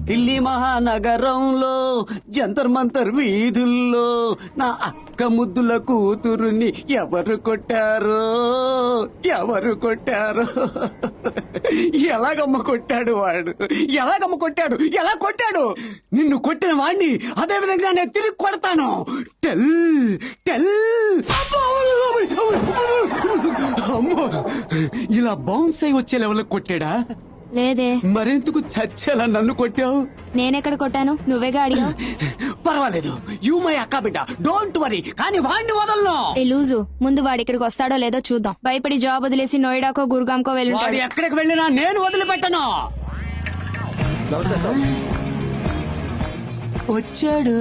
ఢిల్లీ మహానగరంలో జంతర్ మంతర్ వీధుల్లో నా అక్క ముద్దుల కూతురుని ఎవరు కొట్టారో ఎలాగమ్మ కొట్టాడు వాడు, ఎలా కొట్టాడు? నిన్ను కొట్టిన వాడిని అదే విధంగా నేను తిరిగి కొడతాను. Tell tell. అమ్మో, ఇలా బౌన్స్ అయి వచ్చే లెవెల్ కొట్టాడా? లేదే. మరెందుకు చచ్చేలా నన్ను కొట్టావు? నేనెక్కడ కొట్టాను? నువ్వేగా అడిగావు. పర్వాలేదు, యూ మై అక్క బిడ్డ, డోంట్ వరీ. కానీ వాడిని వదలను. ఏ లూజు, ముందు వాడి ఇక్కడికి వస్తాడో లేదో చూద్దాం. భయపడి జాబ్ వదిలేసి నోయిడాకో గురుగాంకో వాడు వెళ్ళి ఎక్కడికి వెళ్ళినా నేను వదిలిపెట్టను. వచ్చాడు.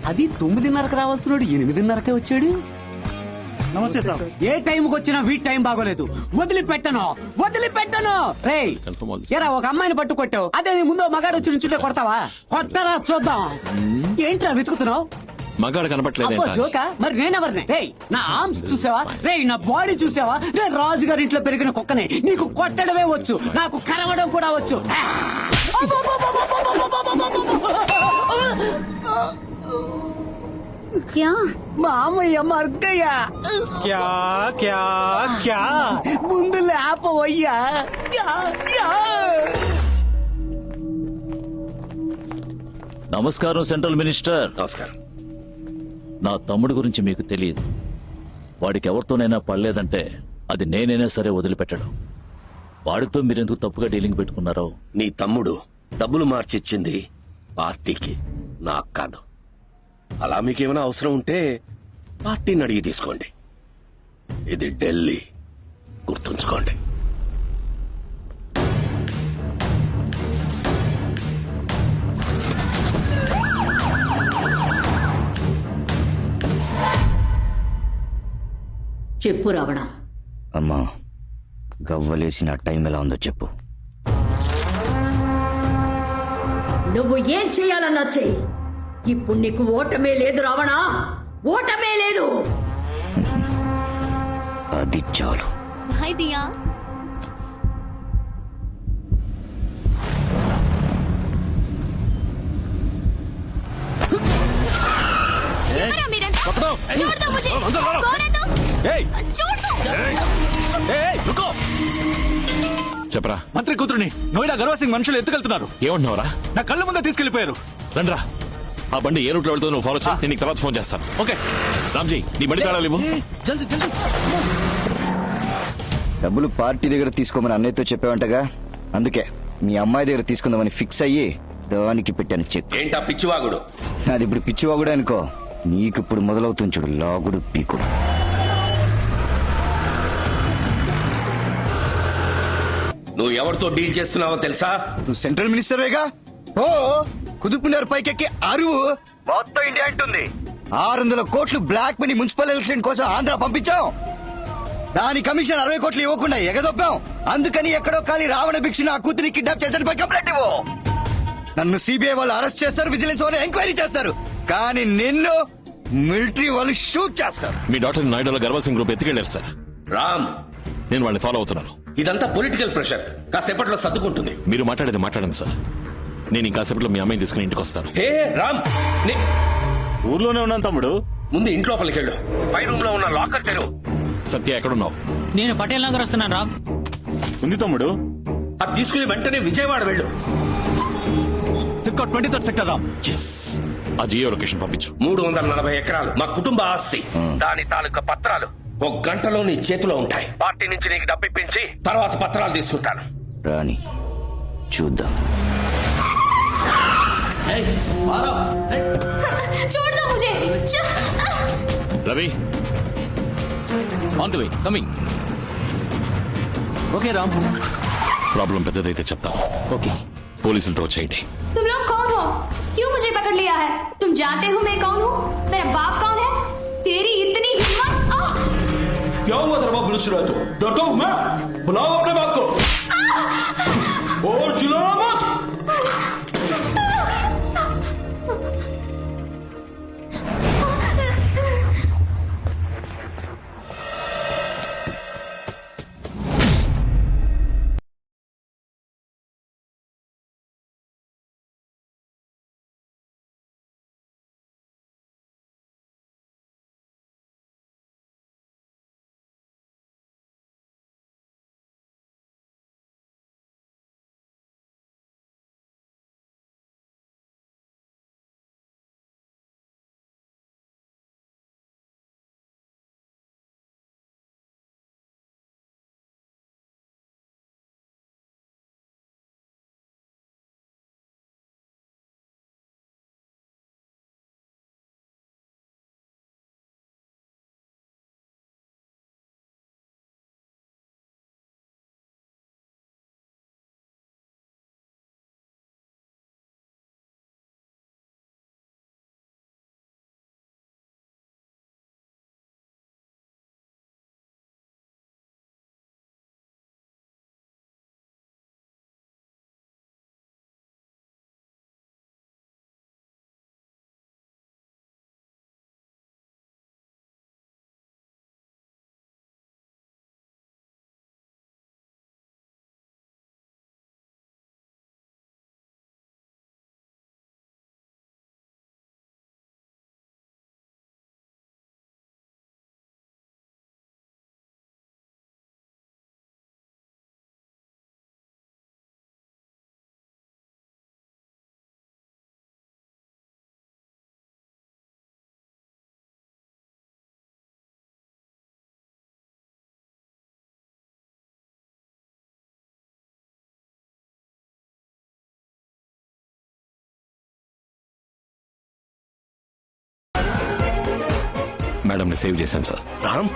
అది 9:30కి రావాల్సిన 8:30కే వచ్చాడు. నమస్తే సార్. ఏ టైంకి వచ్చినా వీటి టైం బాగోలేదు. వదిలిపెట్టను. రేయ్, ఎరా ఒక అమ్మాయిని పట్టు కొట్టావు, అదే నీ ముందు మగాడు వచ్చి నుంచుంటే కొడతావా? కొట్టరా చూద్దాం. ఏంట్రా వెతుకుతున్నావు? మగాడు కనపట్లేదు. అబ్బో జోకా, మరి నేనెవరిని? రేయ్, నా ఆర్మ్స్ చూసావా? రేయ్, నా బాడీ చూసావా? నేను రాజుగారి ఇంట్లో పెరిగిన కుక్కనే. నీకు కొట్టడమే వచ్చు, నాకు కరవడం కూడా వచ్చు. క్యా? మామయ్య మర్గయ్య. క్యా క్యా క్యా? ముందు లేపవయ్యా. నమస్కారం సెంట్రల్ మినిస్టర్. నమస్కారం. నా తమ్ముడు గురించి మీకు తెలియదు. వాడికి ఎవరితోనైనా పడలేదంటే అది నేనైనా సరే వదిలిపెట్టడం. వాడితో మీరెందుకు తప్పుగా డీలింగ్ పెట్టుకున్నారో? నీ తమ్ముడు డబ్బులు మార్చిచ్చింది పార్టీకి, నాకు కాదు. అలా మీకేమైనా అవసరం ఉంటే పార్టీని అడిగి తీసుకోండి. ఇది ఢిల్లీ, గుర్తుంచుకోండి. చెప్పు రావణ. అమ్మా, గవ్వలేసిన టైం ఎలా ఉందో చెప్పు. నువ్వు ఏం చేయాలన్నా చెయ్యి. ఇప్పుడు నీకు ఓటమే లేదు రావణ, ఓటమే లేదు. అది చాలు. హాయ్ దియా. చెప్పరా. మంత్రి కూతురుని నోయిడా గర్వసింగ్ మనుషులు ఎత్తుకెళ్తున్నారు. ఏమంటున్నావురా? నా కళ్ళ ముందే తీసుకెళ్లిపోయారు. రండ్రా, ఆ బండి ఏ రూట్ లో వెళ్తుందో నువ్వు ఫాలో చేయి. నేను నీకు తర్వాత ఫోన్ చేస్తాను. ఓకే రామ్జీ, నీ బండి తాళాలు ఇవ్వు. డబ్బులు పార్టీ దగ్గర తీసుకోమని అన్నయ్యతో చెప్పావంటగా, అందుకే మీ అమ్మాయి దగ్గర తీసుకుందామని ఫిక్స్ అయ్యి దానికి పెట్టాను చెక్. ఏంటా పిచ్చివాగుడు? అది ఇప్పుడు పిచ్చివాగుడు అనుకో, నీకు ఇప్పుడు మొదలవుతుంది చూడు లాగుడు పీకుడు. నువ్వు ఎవరితో డీల్ చేస్తున్నావో తెలుసా? నువ్వు సెంట్రల్ మినిస్టర్వేగా. ఓ కుదుపునర్ పైకెక్కి అరువు మొత్తం ఇండియా అంటుంది. 600 కోట్లు బ్లాక్ మనీ మున్సిపల్ ఎలక్షన్ కోసం ఆంధ్ర పంపించాం. దాని కమిషన్ 60 కోట్లు ఇవ్వకుండా ఎగదొప్పాం. అందుకని ఎక్కడో ఖాళీ రావణ భిక్ష నా కూతురి కిడ్నాప్ చేశాడు కంప్లైంట్ ఇవ్వు. నన్ను సిబిఐ వాళ్ళు అరెస్ట్ చేస్తారు, విజిలెన్స్ వాళ్ళు ఎంక్వైరీ చేస్తారు, కానీ నిన్ను మిలిటరీ వాళ్ళు షూట్ చేస్తారు. మీ డాక్టర్ నాయుడులో గర్వసింగ్ గ్రూప్ ఎత్తుకెళ్లారు సార్. రామ్, నేను వాళ్ళని ఫాలో అవుతున్నాను. ఇదంతా పొలిటికల్ ప్రెషర్, కాసేపట్లో సర్దుకుంటుంది. మీరు మాట్లాడండి సార్. నేను ఇంకాసేపట్లో మీ అమ్మాయిని తీసుకుని ఇంటికి వస్తాను. హే రామ్, ఊర్లోనే ఉన్నాను తమ్ముడు. ముందు ఇంట్లో పలికెళ్ళు. పై రూమ్ లో ఉన్న లాకర్ తెరువు. సత్య, ఎక్కడున్నావు? నేను పటేల్ నగర్ వస్తున్నాను రామ్. ఉంది తమ్ముడు. అది తీసుకుని వెంటనే విజయవాడ వెళ్ళు. SIPCOT 23rd sector Ram. ఆ జియో లొకేషన్ పంపించు. 340 ఎకరాలు మా కుటుంబ ఆస్తి. దాని తాలూకా పత్రాలు 1 గంటలో నీ చేతిలో ఉంటాయి. పార్టీ నుంచి నీకు డబ్బు ఇప్పించి తర్వాత పత్రాలు తీసుకుంటాను. రాని చూద్దాం. Ravi, on the way, coming. Okay Ram. Problem పెద్దదైతే చెప్తాను. ఓకే, పోలీసులతో వచ్చేయండి. तुम लोग कौन हो? क्यों मुझे पकड़ लिया है? तुम जानते हो मैं कौन हूँ? मेरा बाप कौन है? तेरी इतनी हिम्मत! क्या हुआ तेरा बाप मिनिस्टर है तो? डरता हूँ मैं? बुलाओ अपने बाप को और चिल्लाना मत। మేడంని సేవ్ చేశాను సార్. రామ్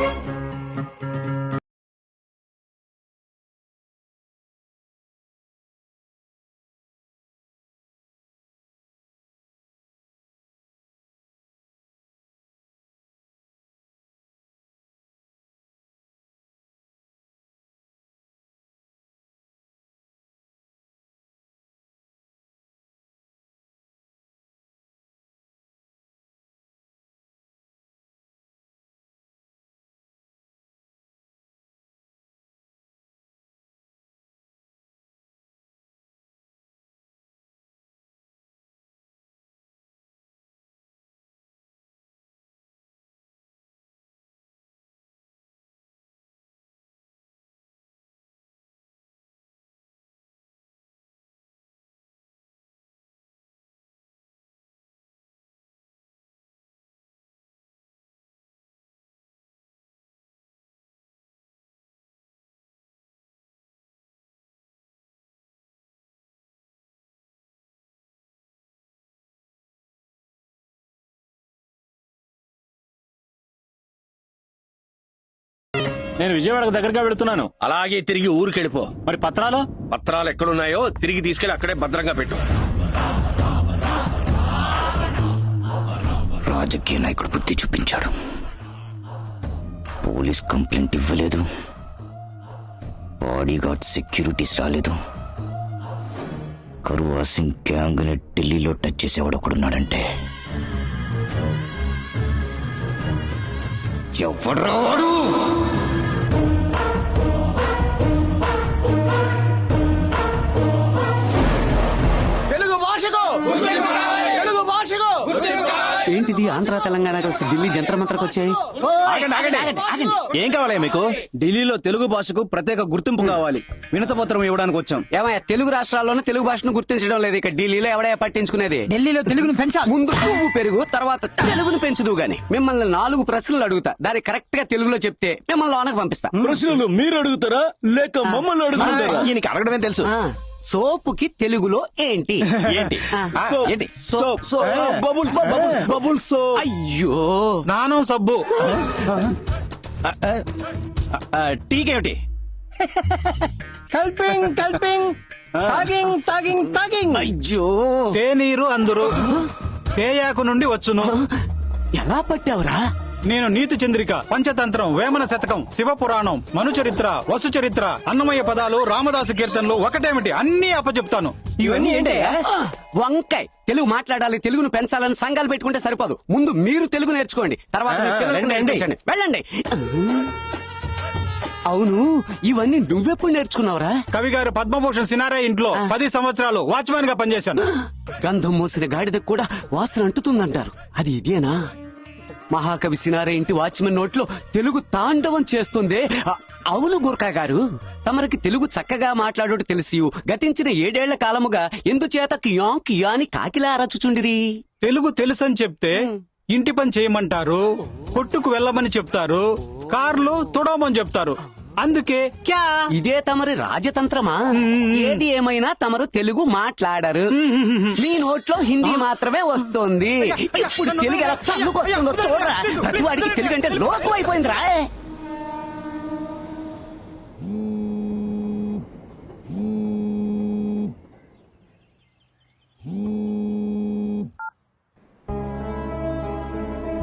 నేను విజయవాడకు దగ్గరగా వెళుతున్నాను. అలాగే తిరిగి ఊరికెళ్ళిపో. మరి పత్రాలు? పత్రాలు ఎక్కడున్నాయో తిరిగి తీసుకెళ్లి అక్కడే భద్రంగా పెట్టు. రాజకీయ నాయకుడు బుద్ధి చూపించాడు. పోలీస్ కంప్లైంట్ ఇవ్వలేదు, బాడీగార్డ్ సెక్యూరిటీస్ రాలేదు. కరువా సింగ్ గ్యాంగ్ ని ఢిల్లీలో టచ్ చేసేవాడు ఒకడున్నాడంటే ఎవడ్రా వాడు? ఏంటిది ఆంధ్ర తెలంగాణ కలిసి ఢిల్లీ జంత్ర మంత్రకు వచ్చాయి? ఏం కావాలి మీకు? ఢిల్లీలో తెలుగు భాషకు ప్రత్యేక గుర్తింపు కావాలి. వినతపత్రం ఇవ్వడానికి వచ్చాం. ఏమయ్యా, తెలుగు రాష్ట్రాల్లోనే తెలుగు భాషను గుర్తించడం లేదు, ఇక ఢిల్లీలో ఎవడయ్యా పట్టించుకునేది? ఢిల్లీలో తెలుగును పెంచాలి. ముందు నువ్వు పెరుగు, తర్వాత తెలుగును పెంచుదు గాని. మిమ్మల్ని 4 ప్రశ్నలు అడుగుతా, దాన్ని కరెక్ట్ గా తెలుగులో చెప్తే మిమ్మల్ని లోనకు పంపిస్తా. ప్రశ్నలు మీరు అడుగుతారా లేక మమ్మల్ని అడుగుతారా? ఈయనకి అడగడమే తెలుసు. సోపుకి తెలుగులో ఏంటి? ఏంటి? ఏంటి? సోప్. బబుల్స్. అయ్యో, స్నానం సబ్బు. టీకేమిటి? అయ్యో, తేనీరు అందరు తేయాకు నుండి వచ్చును. ఎలా పట్టావురా? నేను నీతి చంద్రిక, పంచతంత్రం, వేమన శతకం, శివ పురాణం, మను చరిత్ర, వసు చరిత్ర, అన్నమయ్య పదాలు, రామదాసు కీర్తనలు ఒకటేమిటి అన్ని అప్పచెప్తాను. ఇవన్నీ ఏంటయ్యా? వంకాయ్. తెలుగు మాట్లాడాలి, తెలుగును పెంచాలని సంఘాలు పెట్టుకుంటే సరిపోదు. ముందు మీరు తెలుగు నేర్చుకోండి, తర్వాత మీ పిల్లలకు నేర్పించండి. వెళ్ళండి. అవును, ఇవన్నీ నువ్వెప్పుడు నేర్చుకున్నావురా? కవి గారు పద్మభూషణ్ సినారే ఇంట్లో 10 సంవత్సరాలు వాచ్మెన్ గా పనిచేశాను. గంధం మోసిన గాడిదకు కూడా వాసన అంటుతుందంటారు, అది ఇదేనా? మహాకవి సినారే ఇంటి వాచ్మెన్ నోట్లో తెలుగు తాండవం చేస్తుందే. అవును గుర్కా గారు, తమరికి తెలుగు చక్కగా మాట్లాడుట తెలిసి గతించిన 7 ఏళ్ల కాలముగా ఎందుచేత కియాం కియాని కాకిలా అరచుచుండిరి? తెలుగు తెలుసని చెప్తే ఇంటి పని చేయమంటారు, కొట్టుకు వెళ్ళమని చెప్తారు, కార్లు తుడవమని చెప్తారు. అందుకే క్యా. ఇదే తమరి రాజతంత్రమా? ఏది ఏమైనా తమరు తెలుగు మాట్లాడరు, మీ నోట్లో హిందీ మాత్రమే వస్తుంది. ఇప్పుడు తెలుగు ఎలా తన్నుకొస్తుందో చూడరా. ప్రతివాడికి తెలుగు అంటే లోకం అయిపోయిందిరా.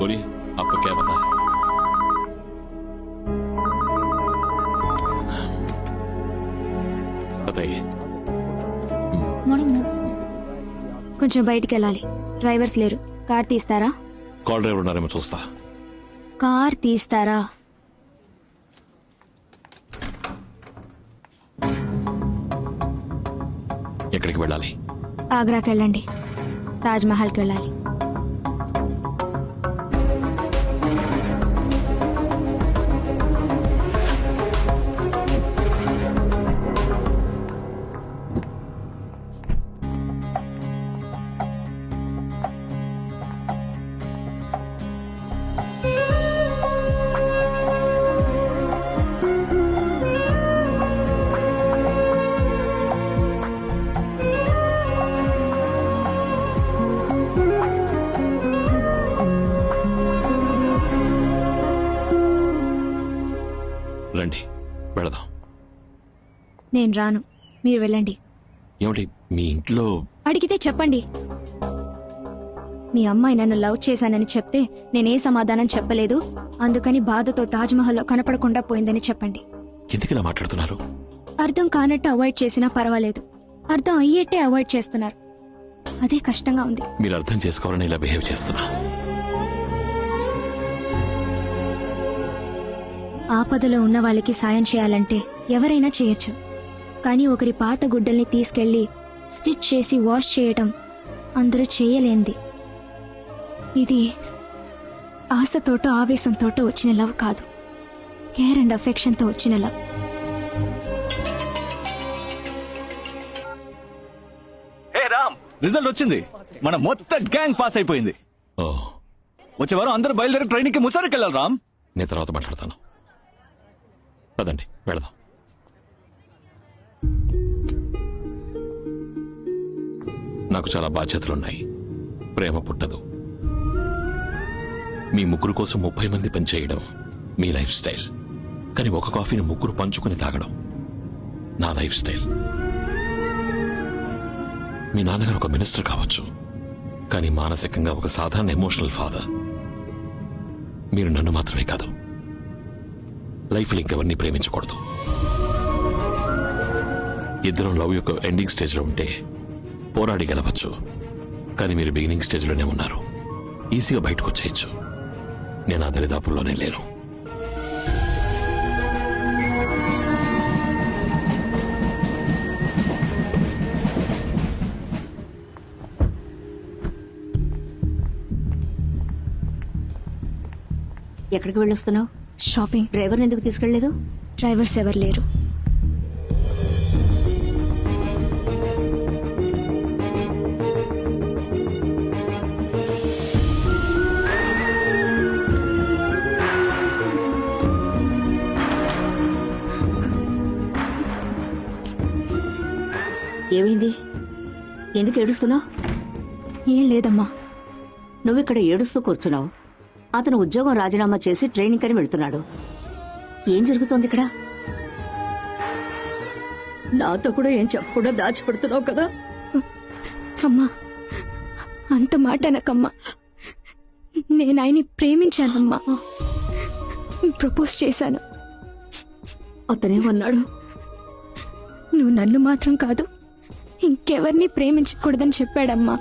बोलिए, आपको क्या पता है? बताइए. Morning ma'am. కొంచెం బయటికి వెళ్ళాలి, డ్రైవర్స్ లేరు. కార్ తీస్తారా? కాల్ డ్రైవర్ ఉన్నారేమో చూస్తా. కార్ తీస్తారా? ఎక్కడికి వెళ్ళాలి? ఆగ్రాకి వెళ్ళండి, తాజ్ మహల్కి వెళ్ళాలి. నేను రాను, మీరు వెళ్ళండి. ఏమిటి మీ ఇంట్లో అడిగితే చెప్పండి. మీ అమ్మాయి నన్ను లవ్ చేశానని చెప్తే నేనే సమాధానం చెప్పలేదు, అందుకని బాధతో తాజ్మహల్లో కనపడకుండా పోయిందని చెప్పండి. ఎందుకు ఇలా మాట్లాడుతున్నారు? అర్థం కానట్టు అవాయిడ్ చేసినా పర్వాలేదు, అర్థం అయ్యేట్టే అవాయిడ్ చేస్తున్నారు. అదే కష్టంగా ఉంది. మీరు అర్థం చేసుకోవాలని ఇలా బిహేవ్ చేస్తున్నా. ఆపదలో ఉన్న వాళ్ళకి సాయం చేయాలంటే ఎవరైనా చేయొచ్చు, కానీ ఒకరి పాత గుడ్డల్ని తీసుకెళ్లి స్టిచ్ చేసి వాష్ చేయటం అందరూ చేయలేంది. ఇది ఆశతోటో ఆవేశంతోటో వచ్చిన లవ్ కాదు, కేర్ అండ్ అఫెక్షన్తో వచ్చిన లవ్. రిజల్ట్ వచ్చింది. మన మొత్తం గ్యాంగ్ పాస్ అయిపోయింది. ఓ, వచ్చే వారం అందరూ బయలుదేరి ట్రైనింగ్ కి ముసారికి వెళ్ళాలి రామ్. నేను తర్వాత మాట్లాడతాను. పదండి వెళదాం. నాకు చాలా బాధ్యతలున్నాయి. ప్రేమ పుట్టదు. మీ ముగ్గురు కోసం 30 మంది పనిచేయడం మీ లైఫ్ స్టైల్, కానీ ఒక కాఫీని ముగ్గురు పంచుకుని తాగడం నా లైఫ్ స్టైల్. మీ నాన్నగారు ఒక మినిస్టర్ కావచ్చు, కానీ మానసికంగా ఒక సాధారణ ఎమోషనల్ ఫాదర్. మీరు నన్ను మాత్రమే కాదు, లైఫ్లో ఇంకెవరిని ప్రేమించకూడదు. ఇద్దరం లవ్ యొక్క ఎండింగ్ స్టేజ్లో ఉంటే పోరాడి గెలవచ్చు, కానీ మీరు బిగినింగ్ స్టేజ్లోనే ఉన్నారు. ఈజీగా బయటకు వచ్చేయచ్చు. నేను ఆ దరిదాపుల్లోనే లేను. ఎక్కడికి వెళ్ళొస్తున్నావు? షాపింగ్. డ్రైవర్ని ఎందుకు తీసుకెళ్లేదు? డ్రైవర్స్ ఎవరు లేరు. ఏమైంది? ఎందుకు ఏడుస్తున్నావు? ఏం లేదమ్మా. నువ్విక్కడ ఏడుస్తూ కూర్చున్నావు. అతను ఉద్యోగం రాజీనామా చేసి ట్రైనింగ్ అని వెళ్తున్నాడు. ఏం జరుగుతోంది ఇక్కడ? నాతో కూడా ఏం చెప్పకుండా దాచిపెడుతున్నావు కదా. అమ్మా, అంత మాట అనకమ్మా. నేను ఆయన్ని ప్రేమించానమ్మా, ప్రపోజ్ చేశాను. అతనేమన్నాడు? నువ్వు నన్ను మాత్రం కాదు, ఇంకెవరిని ప్రేమించకూడదని చెప్పాడమ్మా.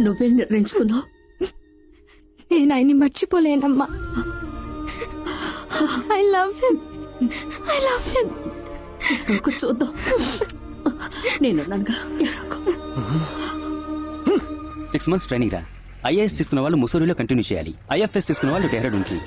నువ్వేం నిర్ణయించుకున్నావు? నేను ఆయన్ని మర్చిపోలేనమ్మా. I love him, I love him. చూద్దాం. నేనున్నానుగా. 6 months ట్రైనింగ్ రా. IAS తీసుకున్న వాళ్ళు ముసూరిలో కంటిన్యూ చేయాలి. IFS తీసుకున్న వాళ్ళు డెహ్రాడూన్కి.